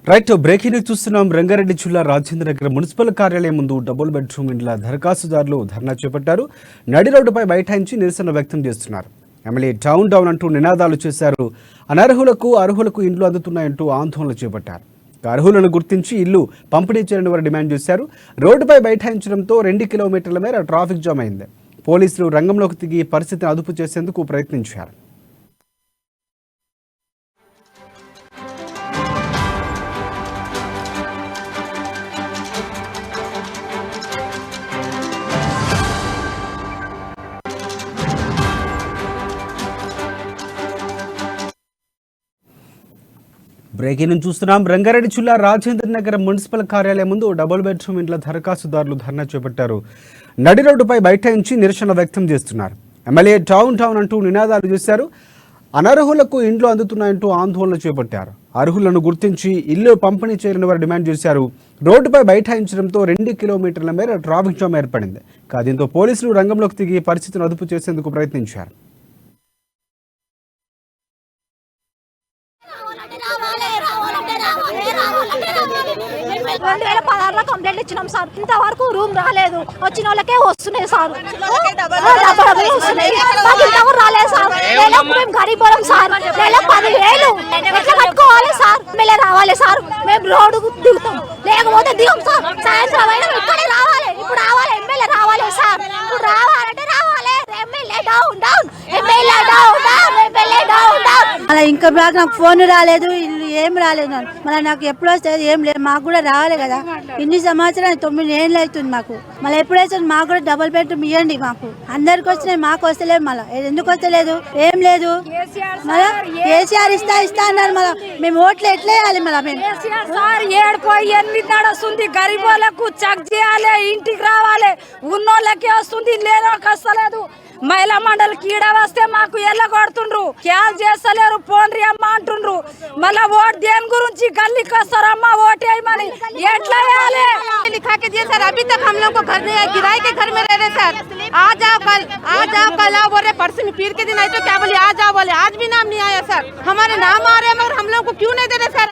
Right breaking news చూస్తున్నాం. రంగారెడ్డి జిల్లా Rajendra Nagar municipal కార్యాలయం ముందు డబుల్ బెడ్రూమ్ ఇండ్ల దరఖాస్తుదారులు ధర్నా చేపట్టారు. నడి రోడ్డుపై బైఠాయించి నిరసన వ్యక్తం చేస్తున్నారు. ఎమ్మెల్యే డౌన్ అంటూ నినాదాలు చేశారు. అర్హులకు ఇండ్లు అందుతున్నాయంటూ ఆందోళన చేపట్టారు. అర్హులను గుర్తించి ఇల్లు పంపిణీ చేయాలని వారు డిమాండ్ చేశారు. రోడ్డుపై బైఠాయించడంతో 2 కిలోమీటర్ల మేర ట్రాఫిక్ జామ్ అయింది. పోలీసులు రంగంలోకి దిగి పరిస్థితిని అదుపు చేసేందుకు ప్రయత్నించారు. బ్రేకింగ్ చూస్తున్నాం. రంగారెడ్డి జిల్లా రాజేంద్ర నగర్ మున్సిపల్ కార్యాలయం ముందు డబుల్ బెడ్రూమ్ ఇండ్ల దరఖాస్తుదారులు ధర్నా చేపట్టారు. నడి రోడ్డుపై బైఠాయించి నిరసన వ్యక్తం చేస్తున్నారు. ఎమ్మెల్యే డౌన్ అంటూ నినాదాలు చేశారు. అనర్హులకు ఇండ్లు అందుతున్నాయంటూ ఆందోళన చేపట్టారు. అర్హులను గుర్తించి ఇల్లు పంపిణీ చేయాలని వారు డిమాండ్ చేశారు. రోడ్డుపై బైఠాయించడంతో 2 కిలోమీటర్ల మేర ట్రాఫిక్ జామ్ ఏర్పడింది. దీంతో పోలీసులు రంగంలోకి దిగి పరిస్థితిని అదుపు చేసేందుకు ప్రయత్నించారు. 2016లో కంప్లైంట్ ఇచ్చినాం సార్. ఇంతవరకు రూమ్ రాలేదు. వచ్చిన వాళ్ళకే వస్తున్నాయి సార్. రాలేదు సార్. మేము గరీబోళం సార్. 10,000 ఎట్లా కట్టుకోవాలి సార్? మళ్ళీ రావాలి సార్. మేము రోడ్డు దిగుతాం, లేకపోతే దిగం సార్. సాయంత్రం అయినా ఇప్పుడే రావాలి. ఇప్పుడు రావాలి. ఎమ్మెల్యే రావాలి సార్. ఇప్పుడు రావాలంటే రావాలి. ఎమ్మెల్యే డౌన్ ఎమ్మెల్యే డౌన్ అలా ఇంకా నాకు ఫోన్ రాలేదు, ఇల్లు ఏం రాలేదు. మళ్ళీ నాకు ఎప్పుడు వస్తుంది ఏం లేదు. మాకు కూడా రావాలి కదా. ఇన్ని సంవత్సరాలు 9 ఏళ్ళు అవుతుంది మాకు. మళ్ళీ ఎప్పుడైతే మాకు కూడా డబుల్ బెడ్రూమ్ ఇవ్వండి. మాకు అందరికి వచ్చినాయి, మాకు వస్తలేదు. మళ్ళీ ఎందుకు వస్తలేదు? ఏం లేదు. మళ్ళీ కేసీఆర్ ఇస్తా అన్నారు. మళ్ళీ మేము ఓట్లు ఎట్లా వేయాలి? మళ్ళీ మేము సార్ ఏడుపోయి 8 నడుస్తుంది. గరీబోళ్ళకు చెక్ చేయాలి, ఇంటికి రావాలి. ఉన్నోళ్ళకి వస్తుంది, లేనోళ్ళకి వస్తలేదు. మహిళా మండలి కీడ వస్తే మాకు ఎల్ల కొడుతుండ్రు, క్యాల్ చేస్తలేరు. పోన్రి అమ్మ అంటుండ్రు. మళ్ళా ఓటు దేని గురించి గల్లీకి వస్తారమ్మా ఓటు వేయమని ఎట్లా వేయాలి? लिखा के दिए सर. अभी तक हम लोग को घर नहीं है, किराए के घर में रह रहे सर. आ जाओ कल आओ बोल रहे. परसों पीर के दिन आए तो क्या बोले आ जाओ बोले. आज भी नाम नहीं आया सर. हमारे नाम आ रहे हैं मगर हम लोग को क्यों नहीं दे रहे सर?